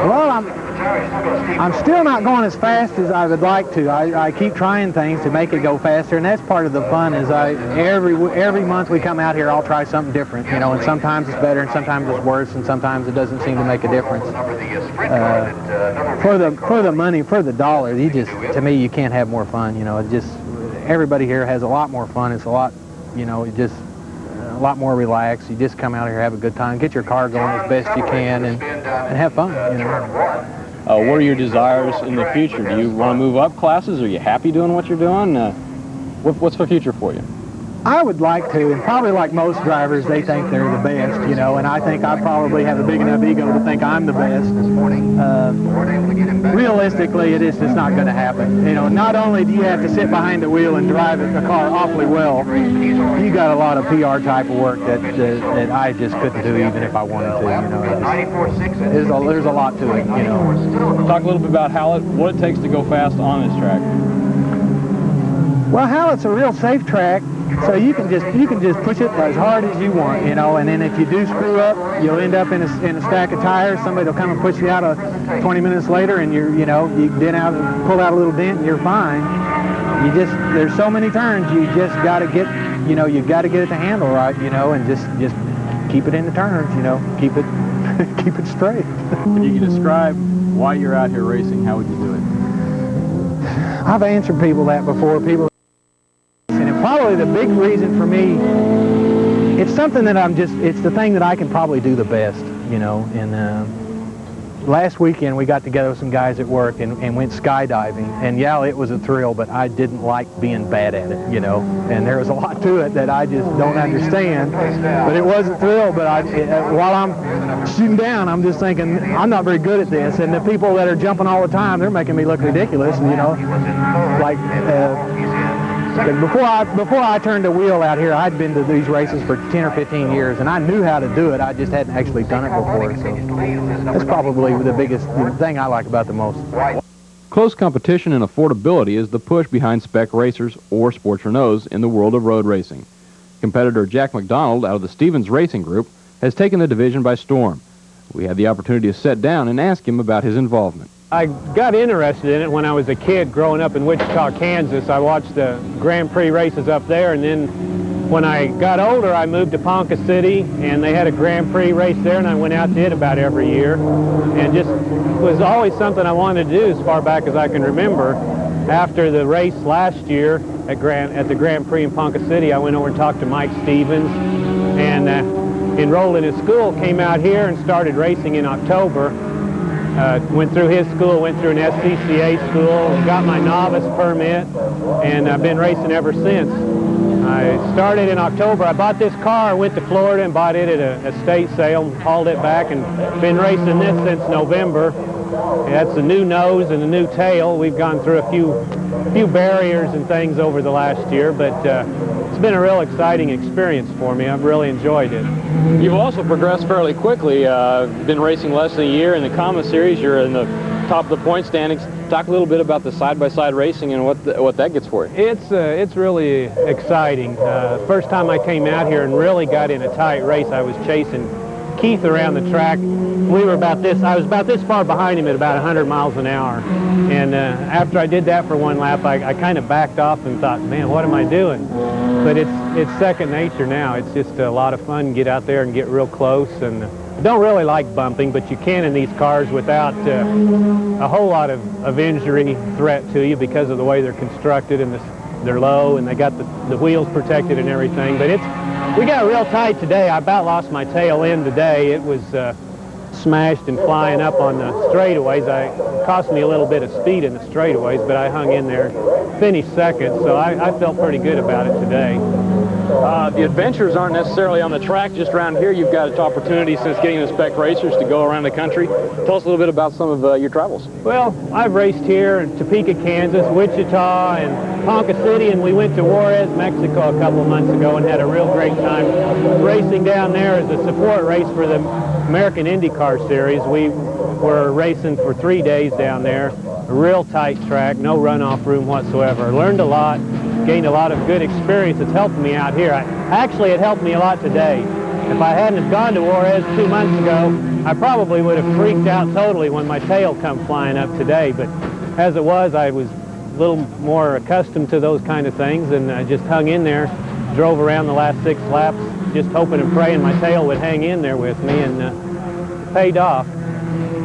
Well, I'm still not going as fast as I would like to. I keep trying things to make it go faster, and that's part of the fun. Is every month we come out here, I'll try something different, you know. And sometimes it's better, and sometimes it's worse, and sometimes it doesn't seem to make a difference. For the money, for the dollar, to me, you can't have more fun. You know, everybody here has a lot more fun. It's a lot, you know, a lot more relaxed. You just come out here, have a good time, get your car going as best you can, and have fun, you know. What are your desires in the future? Do you want to move up classes? Are you happy doing what you're doing? What's the future for you? I would like to, and probably like most drivers, they think they're the best, you know, and I think I probably have a big enough ego to think I'm the best. Realistically, it's just not going to happen. You know, not only do you have to sit behind the wheel and drive the car awfully well, you got a lot of PR type of work that I just couldn't do even if I wanted to, you know. There's a lot to it, you know. Talk a little bit about Hallett, what it takes to go fast on this track. Well, Hallett's a real safe track. So you can just push it as hard as you want, you know, and then if you do screw up, you'll end up in a stack of tires. Somebody will come and push you out 20 minutes later, and you dent out and pull out a little dent, and you're fine. There's so many turns, you just got to get, you know, you got to get it to handle right, you know, and just keep it in the turns, you know, keep it straight. If you could describe why you're out here racing, how would you do it? I've answered people that before. Probably the big reason for me, it's something that it's the thing that I can probably do the best. you know. And last weekend we got together with some guys at work and went skydiving. And yeah, it was a thrill, but I didn't like being bad at it, you know. And there was a lot to it that I just don't understand. But it was a thrill, but while I'm shooting down, I'm just thinking, I'm not very good at this. And the people that are jumping all the time, they're making me look ridiculous, you know. Like, before I turned the wheel out here, I'd been to these races for 10 or 15 years, and I knew how to do it. I just hadn't actually done it before. So that's probably the biggest thing I like about the most. Close competition and affordability is the push behind spec racers or sports Renaults in the world of road racing. Competitor Jack McDonald out of the Stevens Racing Group has taken the division by storm. We had the opportunity to sit down and ask him about his involvement. I got interested in it when I was a kid growing up in Wichita, Kansas. I watched the Grand Prix races up there, and then when I got older, I moved to Ponca City, and they had a Grand Prix race there, and I went out to it about every year. And just was always something I wanted to do as far back as I can remember. After the race last year at the Grand Prix in Ponca City, I went over and talked to Mike Stevens, and enrolled in his school, came out here and started racing in October. Went through his school, went through an SCCA school, got my novice permit, and I've been racing ever since. I started in October. I bought this car, went to Florida and bought it at a estate sale, hauled it back, and been racing this since November. That's a new nose and a new tail. We've gone through a few barriers and things over the last year, but it's been a real exciting experience for me. I've really enjoyed it. You've also progressed fairly quickly. Been racing less than a year in the Comma Series. You're in the top of the point standings. Talk a little bit about the side-by-side racing and what that gets for you. It's really exciting. First time I came out here and really got in a tight race, I was chasing Keith around the track. We were about this, I was about this far behind him at about 100 miles an hour. And after I did that for one lap, I kind of backed off and thought, man, what am I doing? But it's second nature now. It's just a lot of fun. Get out there and get real close. And I don't really like bumping, but you can in these cars without a whole lot of injury threat to you because of the way they're constructed, and they're low, and they got the wheels protected and everything. But we got real tight today. I about lost my tail end today. It was smashed and flying up on the straightaways. It cost me a little bit of speed in the straightaways, but I hung in there, finished second, so I felt pretty good about it today. The adventures aren't necessarily on the track, just around here. You've got an opportunity since getting the spec racers to go around the country. Tell us a little bit about some of your travels. Well, I've raced here in Topeka, Kansas, Wichita, and Ponca City, and we went to Juarez, Mexico a couple of months ago and had a real great time racing down there as a support race for the American IndyCar Series. We were racing for 3 days down there, a real tight track, no runoff room whatsoever. Learned a lot, gained a lot of good experience. It's helped me out here. Actually, it helped me a lot today. If I hadn't have gone to Juarez 2 months ago, I probably would have freaked out totally when my tail come flying up today. But as it was, I was a little more accustomed to those kind of things, and I just hung in there, drove around the last 6 laps, just hoping and praying my tail would hang in there with me, and it paid off.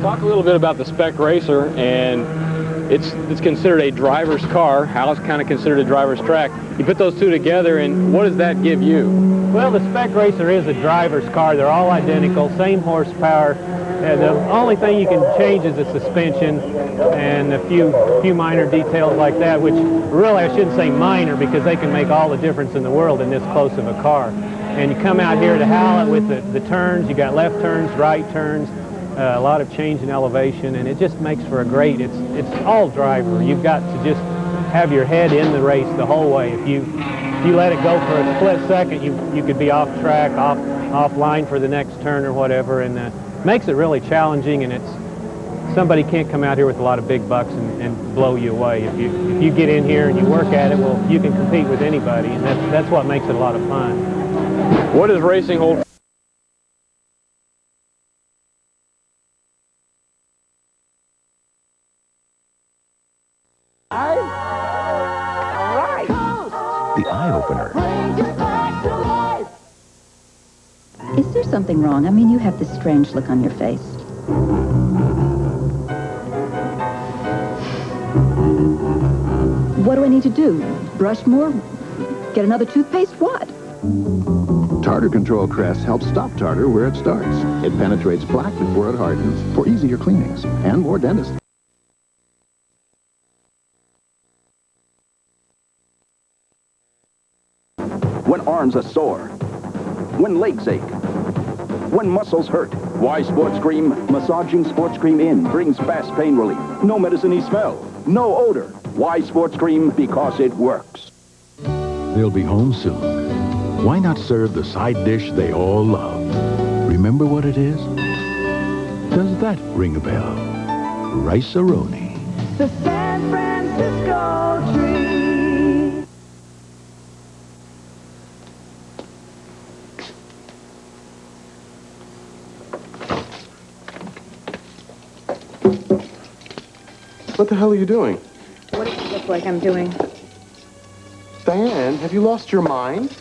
Talk a little bit about the spec racer, and it's considered a driver's car. Hal's kind of considered a driver's track. You put those two together, and what does that give you? Well, the spec racer is a driver's car. They're all identical, same horsepower. The only thing you can change is the suspension and a few minor details like that, which really I shouldn't say minor, because they can make all the difference in the world in this close of a car. And you come out here to Hallett with the turns. You got left turns, right turns, a lot of change in elevation, and it just makes for a great, it's all driver. You've got to just have your head in the race the whole way. If you let it go for a split second, you could be off track, offline for the next turn or whatever, and makes it really challenging. And somebody can't come out here with a lot of big bucks and blow you away. If you get in here and you work at it, well, you can compete with anybody, and that's what makes it a lot of fun. What does racing hold? The eye-opener. Is there something wrong? I mean, you have this strange look on your face. What do I need to do? Brush more? Get another toothpaste? What? Tartar Control Crest helps stop tartar where it starts. It penetrates plaque before it hardens for easier cleanings and more dentists. When arms are sore, when legs ache, when muscles hurt, why Sports Cream? Massaging Sports Cream In brings fast pain relief. No medicine-y smell, no odor. Why Sports Cream? Because it works. They'll be home soon. Why not serve the side dish they all love? Remember what it is? Does that ring a bell? Rice-A-Roni. The San Francisco tree. What the hell are you doing? What does it look like I'm doing? Diane, have you lost your mind?